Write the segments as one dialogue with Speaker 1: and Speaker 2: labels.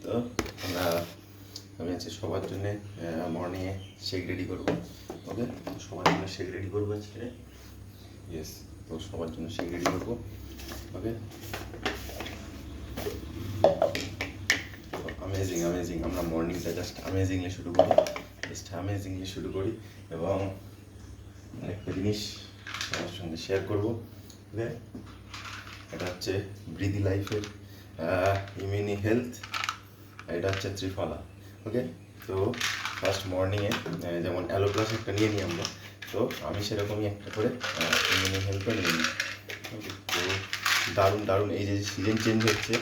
Speaker 1: তো আমি আজকে সবার জন্যে মর্নিংয়ে শেক রেডি করবো। ওকে, সবার জন্য শেক রেডি করবো আজকে। ইয়েস, তো সবার জন্য শেক রেডি করবো। ওকে, অ্যামেজিং অ্যামেজিং, আমরা মর্নিংটা জাস্ট অ্যামেজিংলি শুরু করি এবং একটা জিনিস সবার সঙ্গে শেয়ার করবো। ওকে, এটা হচ্ছে ব্রিদি লাইফের ইমিউনি হেলথ, এটা হচ্ছে ত্রিফলা। ওকে, তো ফার্স্ট মর্নিংয়ে যেমন অ্যালোপ্লাস একটা নিয়ে নিই আমরা, তো আমি সেরকমই একটা করে ইমিউনি হেলথও নিয়ে নিই। ওকে, তো দারুণ দারুণ, এই যে সিজন চেঞ্জ হচ্ছে,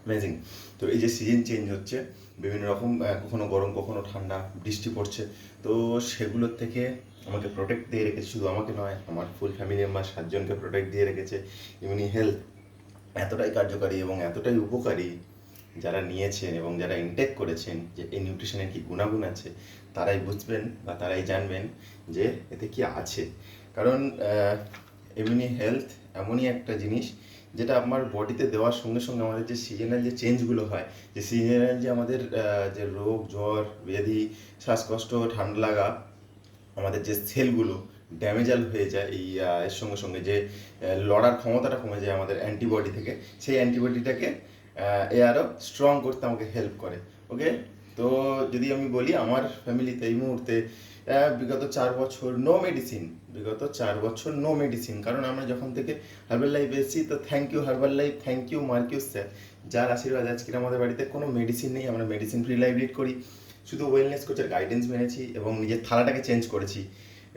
Speaker 1: অ্যামেজিং। তো এই যে সিজন চেঞ্জ হচ্ছে, বিভিন্ন রকম কখনো গরম কখনো ঠান্ডা বৃষ্টি পড়ছে, তো সেগুলোর থেকে আমাকে প্রোটেক্ট দিয়ে রেখেছে। শুধু আমাকে নয়, আমার ফুল ফ্যামিলি মেম্বার 7 জনকে প্রোটেক্ট দিয়ে রেখেছে। ইমিউনি হেলথ এতটাই কার্যকারী এবং এতটাই উপকারী, যারা নিয়েছেন এবং যারা ইনটেক করেছেন যে এই নিউট্রিশনের কী গুণাগুণ আছে, তারাই বুঝবেন বা তারাই জানবেন যে এতে কি আছে। কারণ ইমিউনি হেলথ এমনই একটা জিনিস যেটা আমার বডিতে দেওয়ার সঙ্গে সঙ্গে আমাদের যে সিজনাল যে চেঞ্জগুলো হয়, যে সিজনাল যে আমাদের যে রোগ জ্বর ব্যাধি শ্বাসকষ্ট ঠান্ডা লাগা, আমাদের যে সেলগুলো ড্যামেজাল হয়ে যায় এই এর সঙ্গে সঙ্গে যে লড়ার ক্ষমতাটা কমে যায় আমাদের অ্যান্টিবডি থেকে, সেই অ্যান্টিবডিটাকে এ আরও স্ট্রং করতে আমাকে হেল্প করে। ওকে, তো যদি আমি বলি আমার ফ্যামিলিতে এই মুহূর্তে বিগত 4 বছর নো মেডিসিন, কারণ আমরা যখন থেকে হার্বাল লাইফ এসেছি, তো thank you Herbalife, thank you Marcus sir, যার আশীর্বাদ আজকে আমাদের বাড়িতে কোনো মেডিসিন নেই। আমরা মেডিসিন ফ্রি লাইফ লিড করি, শুধু ওয়েলনেস কোচের গাইডেন্স মেনেছি এবং নিজের থালাটাকে চেঞ্জ করেছি,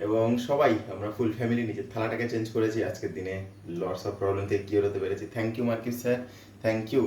Speaker 1: এবং সবাই আমরা ফুল ফ্যামিলি নিজের থালাটাকে চেঞ্জ করেছি। আজকের দিনে লটস অফ প্রবলেম থেকে কিওর হতে পেরেছি। Thank you Marcus sir, thank you.